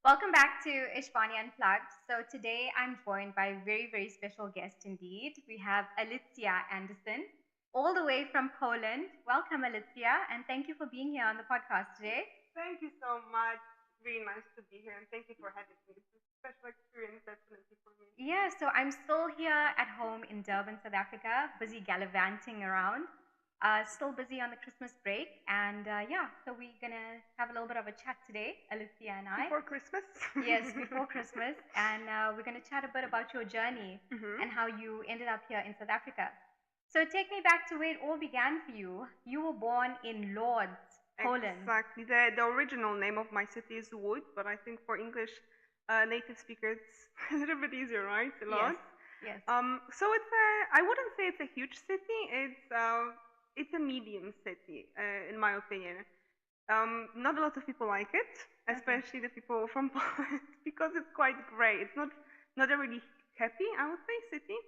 Welcome back to Ishvani Unplugged. So today I'm joined by a very, very special guest indeed. We have Alicja Anderson, all the way from Poland. Welcome, Alicja, and thank you for being here on the podcast today. Thank you so much. Really nice to be here, and thank you for having me. It's a special experience, definitely, for me. Yeah, so I'm still here at home in Durban, South Africa, busy gallivanting around. Still busy on the Christmas break, and so we're gonna have a little bit of a chat today, Alicja and I. Before Christmas? Yes, before Christmas, and we're gonna chat a bit about your journey and how you ended up here in South Africa. So take me back to where it all began for you. You were born in Łódź, Poland. Exactly. The original name of my city is Łódź, but I think for English native speakers, it's a little bit easier, right? Yes. Yes. So I wouldn't say it's a huge city. It's a medium city, in my opinion. Not a lot of people like it, especially the people from Poland, because it's quite grey. It's not a really happy, I would say, city,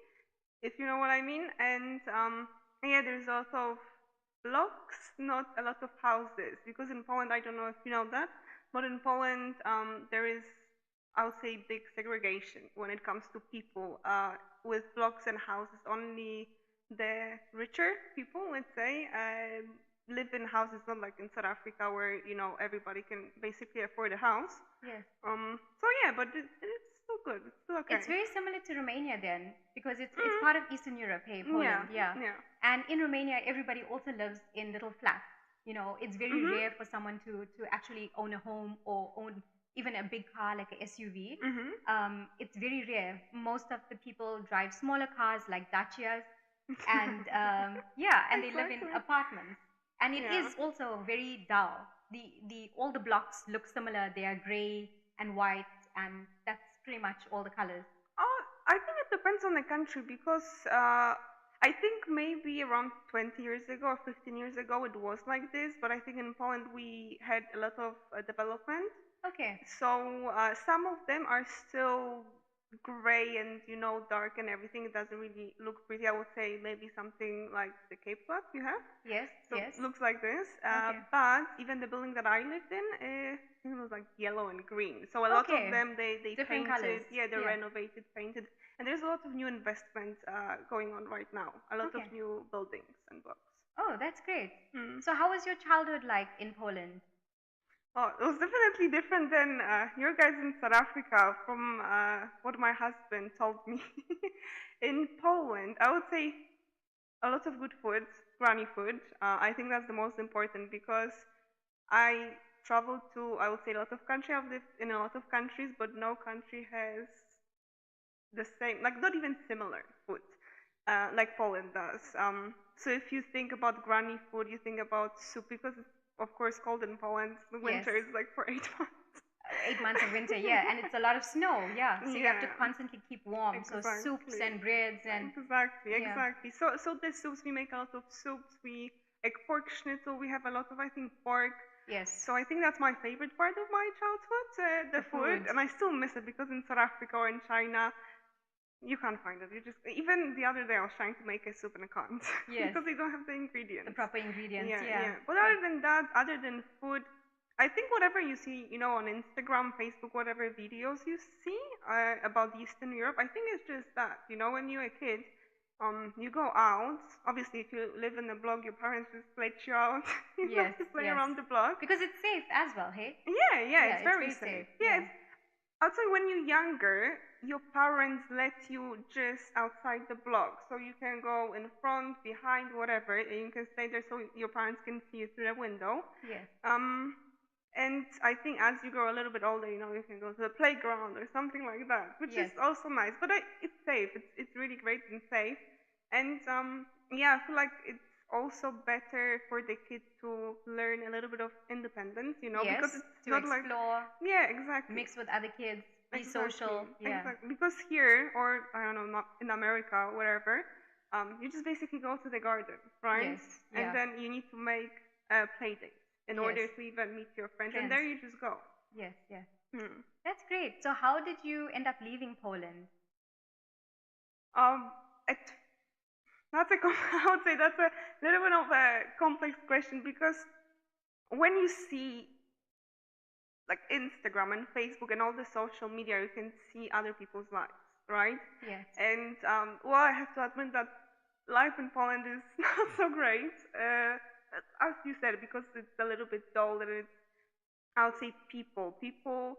if you know what I mean. And there's a lot of blocks, not a lot of houses, because in Poland, I don't know if you know that, but in Poland there is, I would say, big segregation when it comes to people. With blocks and houses, only the richer people, let's say, live in houses, not like in South Africa where everybody can basically afford a house. Yes. But it's still good. It's still okay. It's very similar to Romania then, because it's part of Eastern Europe, hey, Poland. Yeah. And in Romania, everybody also lives in little flats. It's very rare for someone to actually own a home or own even a big car like a SUV. It's very rare. Most of the people drive smaller cars like Dacias, and and they live in apartments. And it is also very dull. All the blocks look similar. They are grey and white, and that's pretty much all the colors. I think it depends on the country, because I think maybe around 20 years ago or 15 years ago it was like this, but I think in Poland we had a lot of development. Okay. So some of them are still gray and dark and everything. It doesn't really look pretty. I would say maybe something like the Cape Cod you have. Yes. So yes. It looks like this. Okay. But even the building that I lived in, it was like yellow and green. So a lot of them they different painted. colors. Yeah, they renovated, painted, and there's a lot of new investment going on right now. A lot of new buildings and blocks. Oh, that's great. So how was your childhood like in Poland? Oh, it was definitely different than your guys in South Africa, from what my husband told me. In Poland, I would say a lot of good food, granny food. I think that's the most important, because I traveled to, I would say, a lot of countries. I've lived in a lot of countries, but no country has the same, like not even similar food, like Poland does. So if you think about granny food, you think about soup, because it's of course cold in Poland. The winter is like for 8 months. 8 months of winter, and it's a lot of snow, so you have to constantly keep warm. Exactly. So soups and breads and exactly. So the soups, we make a lot of soups. We like pork schnitzel. We have a lot of, I think, pork. Yes. So I think that's my favorite part of my childhood, the food, and I still miss it, because in South Africa or in China, you can't find it. Even the other day I was trying to make a soup and I can't. Yes. Because they don't have the ingredients. The proper ingredients. But other than that, other than food, I think whatever you see, on Instagram, Facebook, whatever videos you see about Eastern Europe, I think it's just that. When you're a kid, you go out. Obviously, if you live in a block, your parents just let you out. You have to play around the block. Because it's safe as well, hey? Yeah, it's very safe. I'd say when you're younger, your parents let you just outside the block. So you can go in front, behind, whatever, and you can stay there so your parents can see you through the window. Yes. And I think as you grow a little bit older, you can go to the playground or something like that, which is also nice. But it's safe. It's really great and safe. And I feel like it's also better for the kid to learn a little bit of independence, because it's to not explore. Exactly. Mix with other kids, be social. Exactly. Because here, or I don't know, not in America, wherever, you just basically go to the garden, right? Yes. And then you need to make play dates in order to even meet your friends, and there you just go. Yes. That's great. So how did you end up leaving Poland? I would say that's a little bit of a complex question, because when you see like Instagram and Facebook and all the social media, you can see other people's lives, right? Yes. And well, I have to admit that life in Poland is not so great, as you said, because it's a little bit dull and it's, I would say, people. People,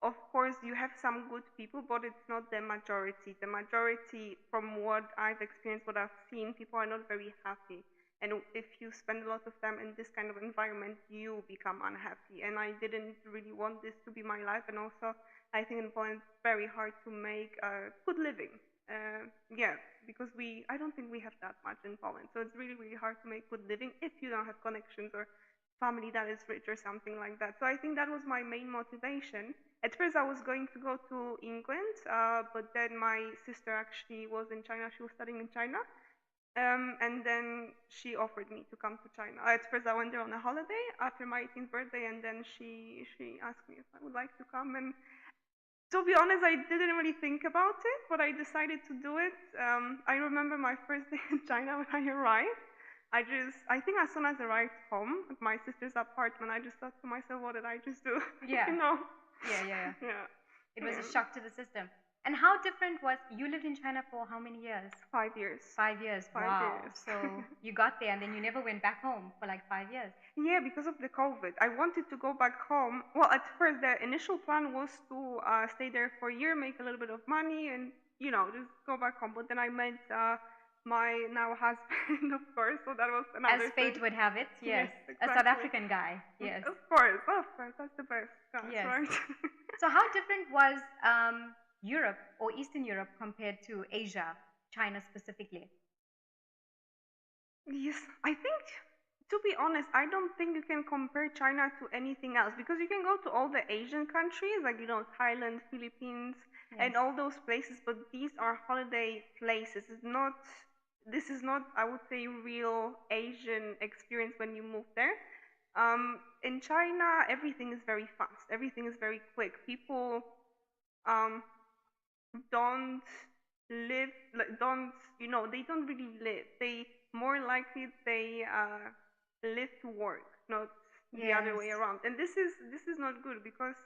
of course, you have some good people, but it's not the majority. The majority, from what I've experienced, what I've seen, people are not very happy. And if you spend a lot of time in this kind of environment, you become unhappy. And I didn't really want this to be my life. And also, I think in Poland, it's very hard to make a good living. Yeah, because I don't think we have that much in Poland. So it's really, really hard to make good living if you don't have connections or family that is rich or something like that. So I think that was my main motivation. At first, I was going to go to England, but then my sister actually was in China. She was studying in China. And then she offered me to come to China. At first, I went there on a holiday after my 18th birthday, and then she asked me if I would like to come. And to be honest, I didn't really think about it, but I decided to do it. I remember my first day in China when I arrived. I think as soon as I arrived home at my sister's apartment, I just thought to myself, what did I just do? Yeah. You know? Yeah. Yeah. It was a shock to the system. And how different was, you lived in China for how many years? 5 years. 5 years, 5 wow. years. So you got there and then you never went back home for like 5 years. Yeah, because of the COVID. I wanted to go back home. Well, at first, the initial plan was to stay there for a year, make a little bit of money, and, you know, just go back home. But then I met my now husband, of course, so that was another As fate thing. would have it, yes. Exactly. A South African guy, yes. Of course, that's the best. That's Yes. right. So how different was Europe or Eastern Europe compared to Asia, China specifically? Yes, I think, to be honest, I don't think you can compare China to anything else, because you can go to all the Asian countries, like, you know, Thailand, Philippines, and all those places, but these are holiday places. This is not, I would say, real Asian experience when you move there. In China, everything is very fast. Everything is very quick. People don't live, they don't really live. They more likely they live to work, not the other way around. And this is not good, because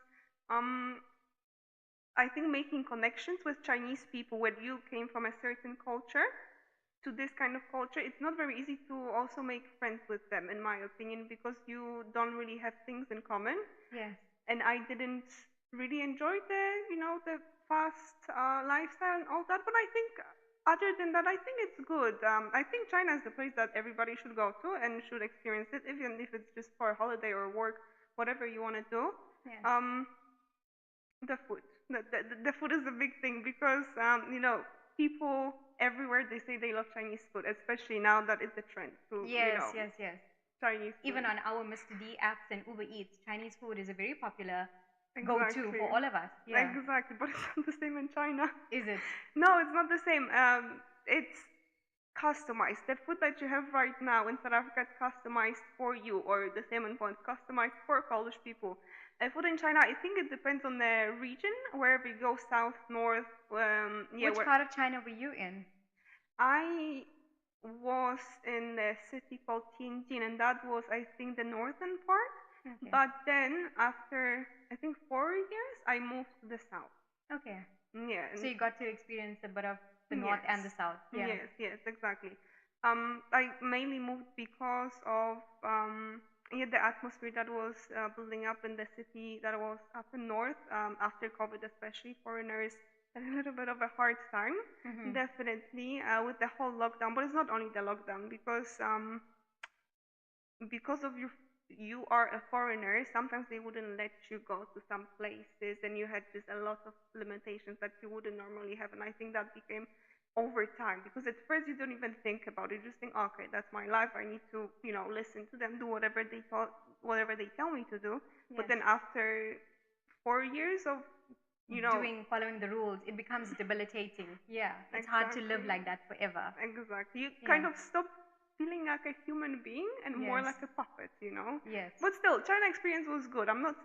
I think making connections with Chinese people when you came from a certain culture to this kind of culture, it's not very easy to also make friends with them, in my opinion, because you don't really have things in common. Yes. And I didn't really enjoy the fast lifestyle and all that. But I think other than that, I think it's good. I think China is the place that everybody should go to and should experience it, even if it's just for a holiday or work, whatever you want to do. Yes. The food. The food is a big thing, because people everywhere, they say they love Chinese food, especially now that it's a trend to Yes. Chinese food. Even on our Mr. D apps and Uber Eats, Chinese food is a very popular Exactly. go-to for all of us. Yeah. Exactly, but it's not the same in China. Is it? No, it's not the same. It's customized. The food that you have right now in South Africa is customized for you, or the same in Poland, customized for Polish people. Food in China, I think it depends on the region, wherever you go, south, north. Which part of China were you in? I was in a city called Tianjin, and that was, I think, the northern part. Okay. But then, after, I think, 4 years, I moved to the south. Okay. Yeah. So you got to experience a bit of the north and the south. Yeah. Yes, exactly. I mainly moved because of the atmosphere that was building up in the city that was up in north after COVID, especially foreigners had a little bit of a hard time, definitely, with the whole lockdown. But it's not only the lockdown, because of you are a foreigner, sometimes they wouldn't let you go to some places, and you had just a lot of limitations that you wouldn't normally have. And I think that became over time, because at first you don't even think about it. You just think, okay, that's my life. I need to, listen to them, do whatever they tell me to do. Yes. But then after 4 years of, following the rules, it becomes debilitating. Yeah, it's hard to live like that forever. Exactly. You kind of stop feeling like a human being and more like a puppet, Yes. But still, China experience was good. I'm not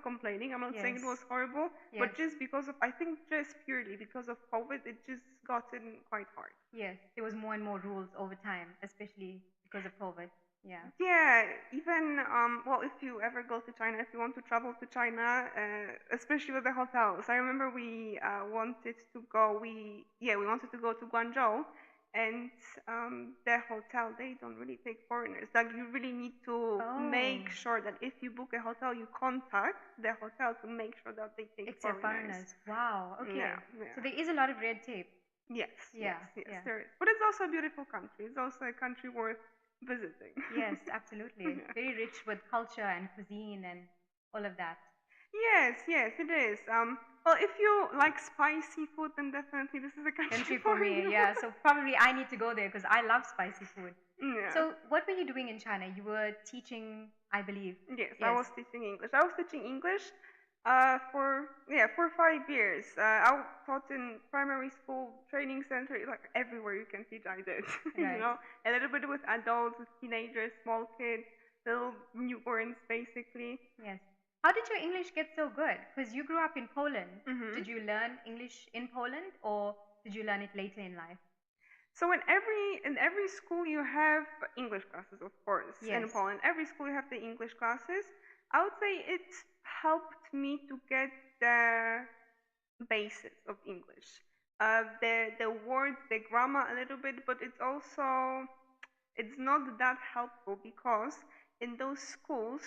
complaining. I'm not saying it was horrible. Yes. But just purely because of COVID, it just gotten quite hard. Yes, there was more and more rules over time, especially because of COVID. Yeah, even well, if you ever go to China, if you want to travel to China, especially with the hotels. I remember we wanted to go. We wanted to go to Guangzhou, and the hotel, they don't really take foreigners. Like, you really need to make sure that if you book a hotel, you contact the hotel to make sure that they take foreigners. Wow. Okay. So there is a lot of red tape. Yes, there is. But it's also a beautiful country. It's also a country worth visiting. Yes, absolutely. Very rich with culture and cuisine and all of that. Yes, it is. Well, if you like spicy food, then definitely this is a country for me. you. Yeah, so probably I need to go there because I love spicy food. Yeah. So what were you doing in China? You were teaching, I believe. Yes, I was teaching English. I was teaching English for 5 years. I taught in primary school, training center, like everywhere you can teach, I did. Right. You know, a little bit with adults, with teenagers, small kids, little newborns, basically. Yes. How did your English get so good? Because you grew up in Poland. Did you learn English in Poland, or did you learn it later in life? So in every school you have English classes, of course. Yes. In Poland, every school you have the English classes. I would say it helped me to get the basics of English, the words, the grammar a little bit, but it's not that helpful because in those schools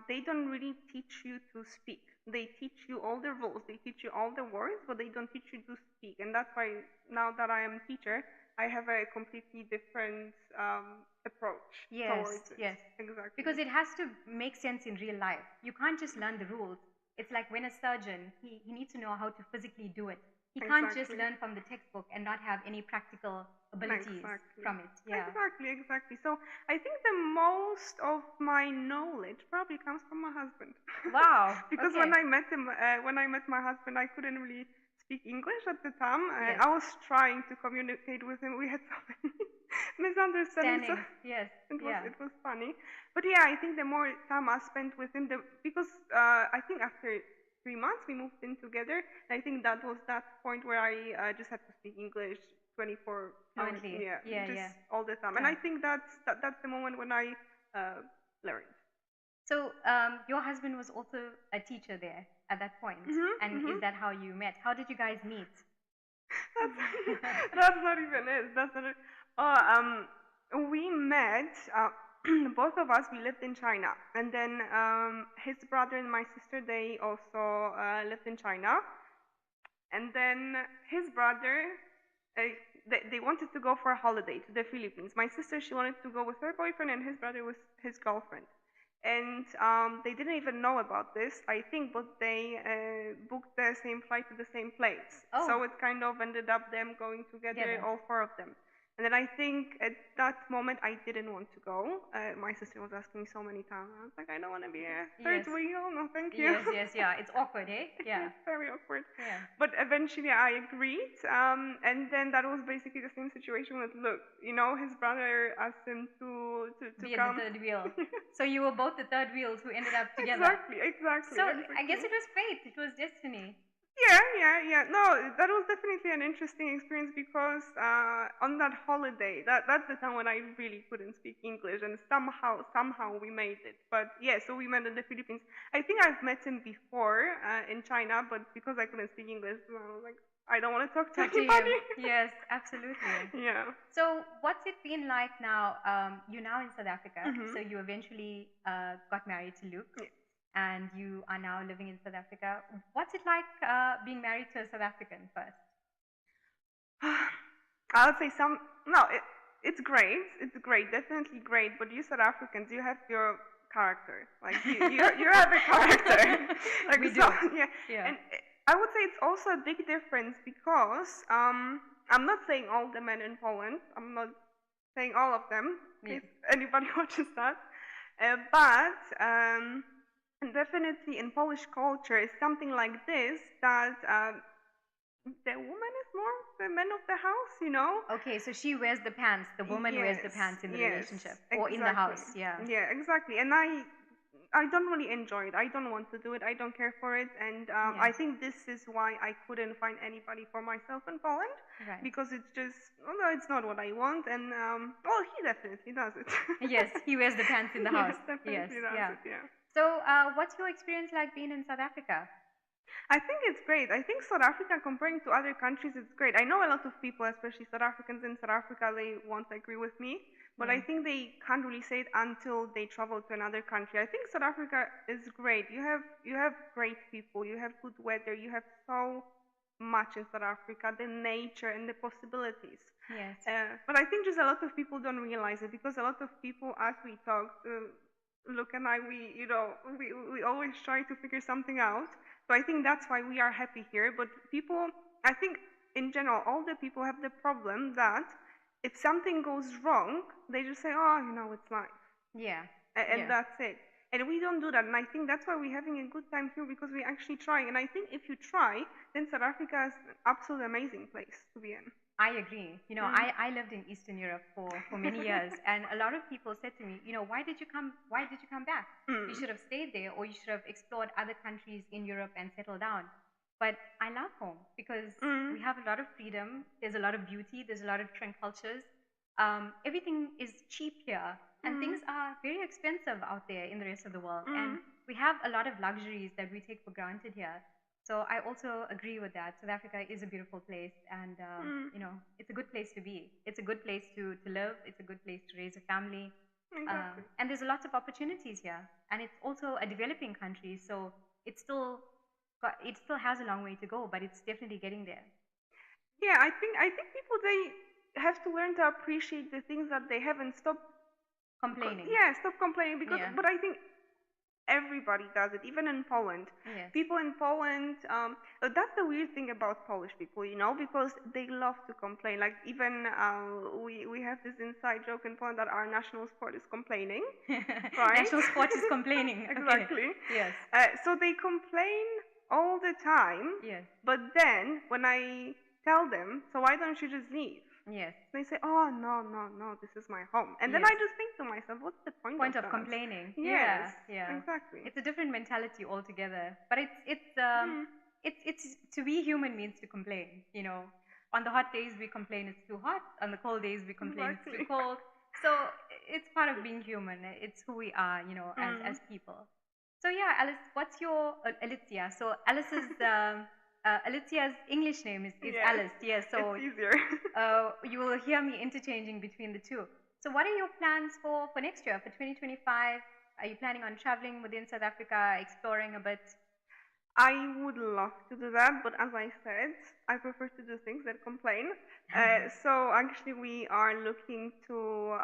they don't really teach you to speak. They teach you all the rules, they teach you all the words, but they don't teach you to speak. And that's why now that I am a teacher, I have a completely different approach towards it. Yes, exactly. Because it has to make sense in real life. You can't just learn the rules. It's like when a surgeon, he needs to know how to physically do it. He can't just learn from the textbook and not have any practical abilities from it. Yeah. Exactly. So I think the most of my knowledge probably comes from my husband. Wow. Because when I met him, when I met my husband, I couldn't really speak English at the time. Yes. I was trying to communicate with him. We had so many misunderstandings. So yes. It was funny. But yeah, I think the more time I spent with him, because I think after 3 months we moved in together, and I think that was that point where I just had to speak English 24 hours. All the time. And I think that's the moment when I learned. So your husband was also a teacher there at that point, and is that how you met? How did you guys meet? That's not even it. That's not it. We met. Both of us, we lived in China, and then his brother and my sister, they also lived in China. And then his brother, they wanted to go for a holiday to the Philippines. My sister, she wanted to go with her boyfriend, and his brother with his girlfriend. And they didn't even know about this, I think, but they booked the same flight to the same place. Oh. So it kind of ended up them going together, all four of them. And then I think at that moment I didn't want to go. My sister was asking me so many times. I was like, I don't want to be a third wheel. No, thank you. Yes. It's awkward, eh? Yeah. It's very awkward. Yeah. But eventually I agreed. And then that was basically the same situation with Luke. You know, his brother asked him to be come. The third wheel. So you were both the third wheels who ended up together. Exactly. So I guess it was fate. It was destiny. Yeah. No, that was definitely an interesting experience because on that holiday, that's the time when I really couldn't speak English, and somehow we made it. But yeah, so we met in the Philippines. I think I've met him before in China, but because I couldn't speak English, I was like, I don't want to talk to anybody. Yes, absolutely. Yeah. So what's it been like now? You're now in South Africa, so you eventually got married to Luke. Yeah. And you are now living in South Africa. What's it like being married to a South African first? I would say it's great. It's great, definitely great. But you South Africans, you have your character. Like you have a character. Like we do. Yeah. And I would say it's also a big difference because I'm not saying all the men in Poland. I'm not saying all of them. If anybody watches that, but. Definitely in Polish culture, it's something like this that the woman is more the man of the house, you know? Okay, so she wears the pants, the woman wears the pants in the relationship or in the house, Yeah, exactly. And I I don't really enjoy it. I don't want to do it. I don't care for it. And I think this is why I couldn't find anybody for myself in Poland. Right. Because it's just, well, no, it's not what I want. And, well, he definitely does it. Yes, he wears the pants in the house. Yes, definitely does it, yeah. So what's your experience like being in South Africa? I think it's great. I think South Africa, comparing to other countries, it's great. I know a lot of people, especially South Africans in South Africa, they won't agree with me. But I think they can't really say it until they travel to another country. I think South Africa is great. You have great people. You have good weather. You have so much in South Africa, the nature and the possibilities. Yes. But I think just a lot of people don't realize it, because a lot of people, as we talk, Luke and I, we always try to figure something out. So I think that's why we are happy here. But people, I think in general, all the people have the problem that if something goes wrong, they just say, oh, it's life. Yeah. And that's it. And we don't do that. And I think that's why we're having a good time here, because we actually try. And I think if you try, then South Africa is an absolutely amazing place to be in. I agree. I lived in Eastern Europe for many years, and a lot of people said to me, why did you come back? You should have stayed there, or you should have explored other countries in Europe and settled down. But I love home because we have a lot of freedom. There's a lot of beauty. There's a lot of different cultures. Everything is cheap here, and things are very expensive out there in the rest of the world. And we have a lot of luxuries that we take for granted here. So I also agree with that. South Africa is a beautiful place, and it's a good place to be. It's a good place to live. It's a good place to raise a family. Exactly. And there's lots of opportunities here. And it's also a developing country, so it still has a long way to go, but it's definitely getting there. Yeah, I think people, they have to learn to appreciate the things that they have and stop complaining. Stop complaining, because but I think everybody does it, even in Poland. Yes. People in Poland, that's the weird thing about Polish people, because they love to complain. Like, even we have this inside joke in Poland that our national sport is complaining. Right? National sport is complaining. Exactly. Yes. So they complain all the time. Yes. But then when I tell them, so why don't you just leave? Yes. They say, oh, no, this is my home. And then I just think to myself, what's the point of that? Complaining. Yes, yeah. Exactly. It's a different mentality altogether. But it's to be human means to complain. On the hot days we complain it's too hot. On the cold days we complain it's too cold. So it's part of being human. It's who we are, as people. So yeah, Alice, what's your Alicja? So Alice's Alicya's English name is Alice. Yes, so it's easier. You will hear me interchanging between the two. So what are your plans for next year, for 2025? Are you planning on traveling within South Africa, exploring a bit? I would love to do that, but as I said, I prefer to do things that complain. So actually we are looking to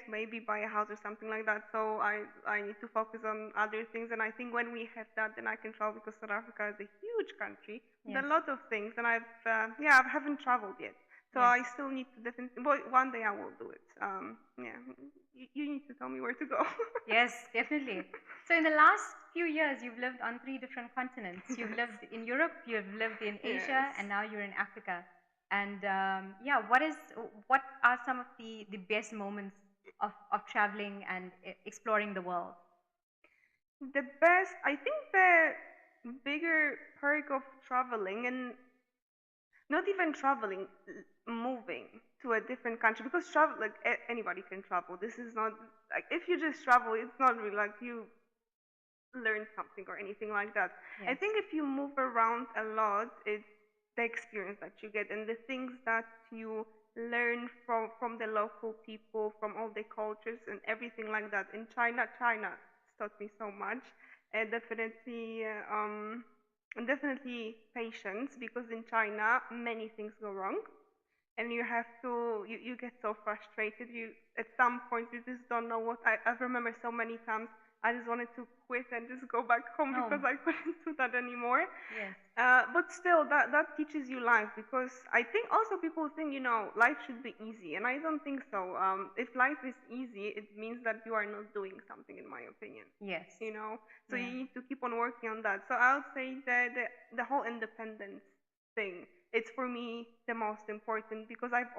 maybe buy a house or something like that. So I need to focus on other things, and I think when we have that, then I can travel, because South Africa is a huge country with a lot of things, and I haven't traveled yet. So I still need to definitely. But one day I will do it. You need to tell me where to go. Yes, definitely. So in the last few years, you've lived on 3 different continents. You've lived in Europe, you've lived in Asia, and now you're in Africa. And what are some of the best moments of traveling and exploring the world? The best, I think the bigger perk of traveling, and not even traveling, moving to a different country, because travel, like anybody can travel. This is not like, if you just travel, it's not really like you learn something or anything like that. Yes. I think if you move around a lot, it's the experience that you get and the things that you learn from the local people, from all the cultures and everything like that. In China taught me so much. Definitely patience, because in China many things go wrong, and you have to you get so frustrated. You at some point you just don't know what. I remember so many times I just wanted to quit and just go back home because I couldn't do that anymore. Yes. But still, that teaches you life, because I think also people think, life should be easy, and I don't think so. If life is easy, it means that you are not doing something, in my opinion. Yes. So you need to keep on working on that. So I would say that the whole independence thing, it's for me the most important, because I've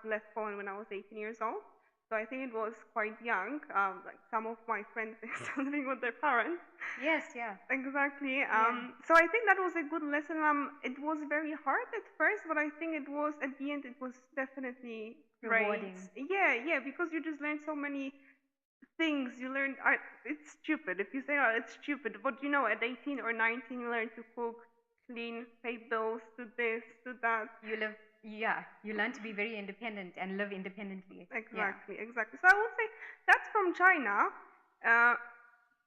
left Poland when I was 18 years old. So I think it was quite young. Like some of my friends are still living with their parents. Yes, yeah. Exactly. So I think that was a good lesson. It was very hard at first, but I think it was at the end. It was definitely rewarding. Great. Yeah, because you just learn so many things. You learn. It's stupid if you say, "Oh, it's stupid," but you know, at 18 or 19, you learn to cook, clean, pay bills, do this, do that. You learn to be very independent and live independently. Exactly. So I would say that's from China.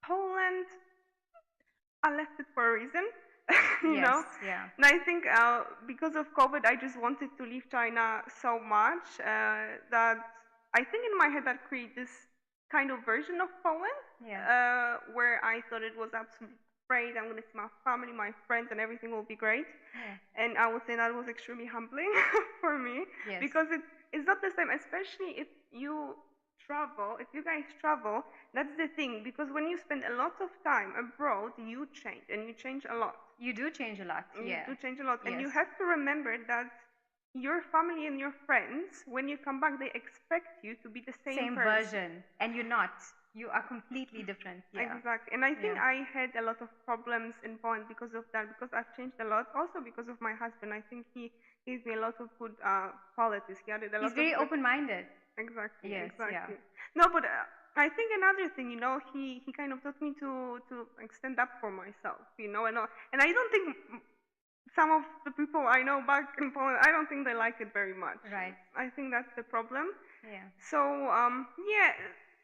Poland, I left it for a reason, you know. Yeah. And I think because of COVID, I just wanted to leave China so much that I think in my head that created this kind of version of Poland where I thought it was absolutely great. I'm going to see my family, my friends, and everything will be great. And I would say that was extremely humbling for me because it's not the same, especially if you guys travel, that's the thing, because when you spend a lot of time abroad, you change, and you change a lot. You do change a lot, You do change a lot, and you have to remember that your family and your friends, when you come back, they expect you to be the same version, and you're not. You are completely different. Exactly, and I think I had a lot of problems in Poland because of that, because I've changed a lot, also because of my husband. I think he gave me a lot of good qualities. He's very open-minded. Exactly. Yeah. No, but I think another thing, he kind of taught me to like stand up for myself, and I don't think some of the people I know back in Poland, I don't think they like it very much. Right. I think that's the problem. Yeah. So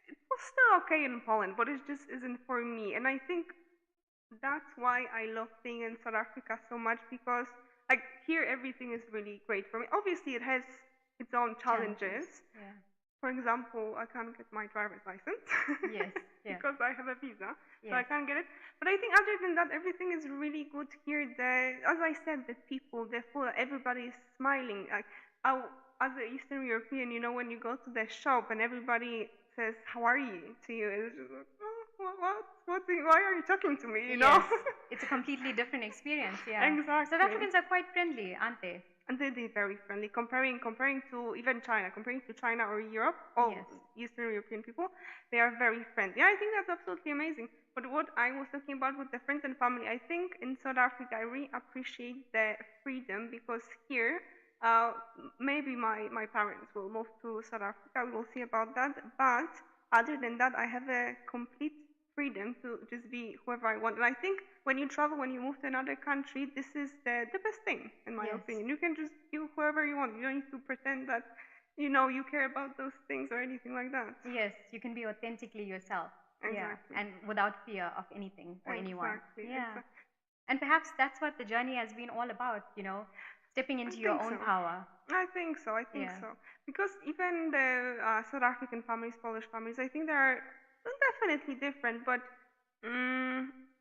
it was still okay in Poland, but it just isn't for me, and I think that's why I love being in South Africa so much, because like here everything is really great for me. Obviously, it has its own challenges. Yeah. For example, I can't get my driver's license because I have a visa, so I can't get it. But I think other than that, everything is really good here. As I said, the people, everybody is smiling. Like, as an Eastern European, when you go to the shop and everybody says, "How are you?" to you, it's just like, why are you talking to me? You know? It's a completely different experience. Yeah. Exactly. South Africans are quite friendly, aren't they? And they're very friendly. Comparing to even China, comparing to China or Europe, or Eastern European people, they are very friendly. I think that's absolutely amazing. But what I was talking about with the friends and family, I think in South Africa I really appreciate the freedom, because here, maybe my parents will move to South Africa. We will see about that. But other than that, I have a complete freedom to just be whoever I want. And I think when you travel, when you move to another country, this is the best thing, in my opinion. You can just be whoever you want. You don't need to pretend that, you care about those things or anything like that. Yes, you can be authentically yourself. Exactly. And without fear of anything or anyone. Exactly. And perhaps that's what the journey has been all about, stepping into your own power. I think so. Because even the South African families, Polish families, I think they are definitely different, but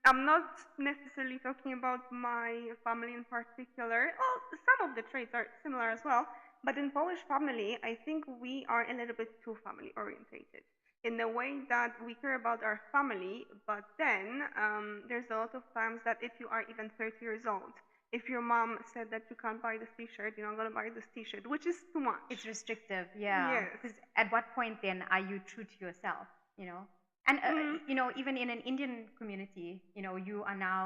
I'm not necessarily talking about my family in particular. Well, some of the traits are similar as well, but in Polish family, I think we are a little bit too family orientated, in the way that we care about our family, but then there's a lot of times that if you are even 30 years old, if your mom said that you can't buy this t-shirt, you're not going to buy this t-shirt, which is too much. It's restrictive, because at what point then are you true to yourself, And, even in an Indian community, you are now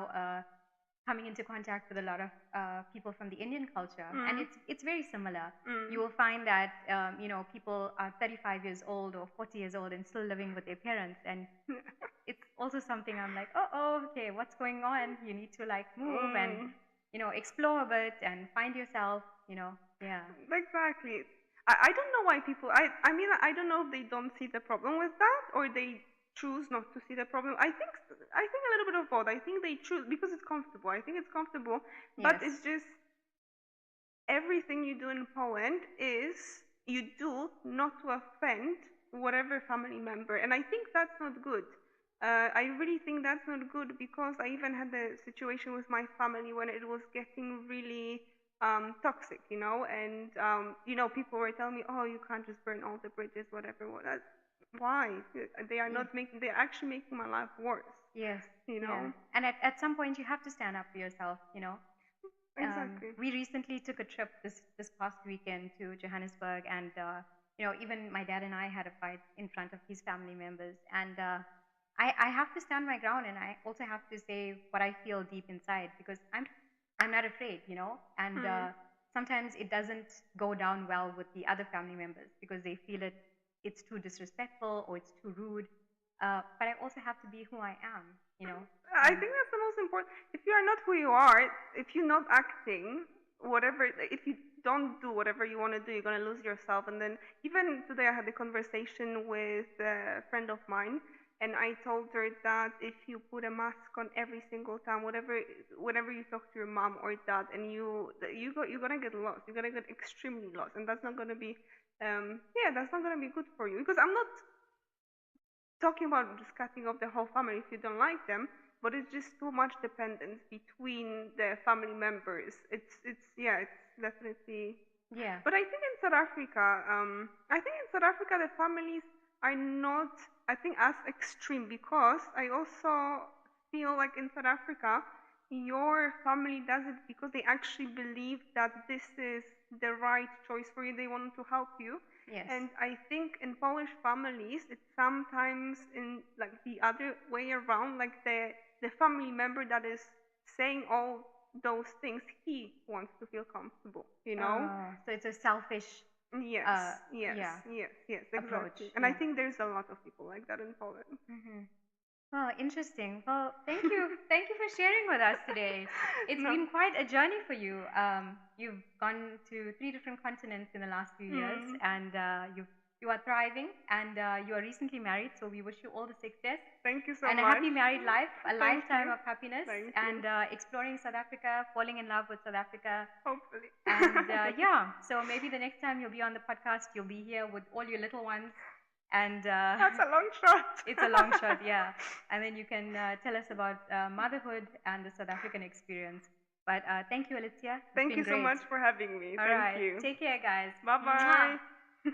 coming into contact with a lot of people from the Indian culture, and it's very similar. You will find that, people are 35 years old or 40 years old and still living with their parents, and it's also something I'm like, okay, what's going on? You need to move and, explore a bit and find yourself, Exactly. I don't know why people, I mean, I don't know if they don't see the problem with that, or they choose not to see the problem. I think a little bit of both. I think they choose because it's comfortable. I think it's comfortable, but it's just everything you do in Poland is you do not to offend whatever family member, and I think that's not good. I really think that's not good, because I even had a situation with my family when it was getting really toxic, and people were telling me, "Oh, you can't just burn all the bridges, whatever." Why? They are not making. They're actually making my life worse. Yes. And at some point, you have to stand up for yourself. Exactly. We recently took a trip this past weekend to Johannesburg, and even my dad and I had a fight in front of his family members, and I have to stand my ground, and I also have to say what I feel deep inside, because I'm not afraid, and sometimes it doesn't go down well with the other family members because they feel it's too disrespectful or it's too rude. But I also have to be who I am, I think that's the most important. If you are not who you are, if you're not acting, if you don't do whatever you want to do, you're going to lose yourself. And then even today I had a conversation with a friend of mine, and I told her that if you put a mask on every single time, whenever you talk to your mom or dad, and you're gonna get lost. You're gonna get extremely lost, and that's not gonna be, that's not gonna be good for you. Because I'm not talking about just cutting off the whole family if you don't like them, but it's just too much dependence between the family members. It's definitely. Yeah. But I think in South Africa, the families are not, I think, as extreme, because I also feel like in South Africa, your family does it because they actually believe that this is the right choice for you. They want to help you. Yes. And I think in Polish families, it's sometimes in like the other way around, like the family member that is saying all those things, he wants to feel comfortable, So it's a selfish. Yes, exactly. Approach, and I think there's a lot of people like that in Poland. Mm-hmm. Well, interesting. Well, thank you for sharing with us today. It's been quite a journey for you. You've gone to 3 different continents in the last few years, and you are thriving, and you are recently married. So we wish you all the success. Thank you so much. And a happy married life, a lifetime of happiness, Thank and exploring South Africa, falling in love with South Africa. Hopefully. And so maybe the next time you'll be on the podcast, you'll be here with all your little ones. And that's a long shot. It's a long shot, yeah. And then you can tell us about motherhood and the South African experience. But thank you, Alicja. Thank you so much for having me. All Thank right. you. Take care, guys. Bye-bye.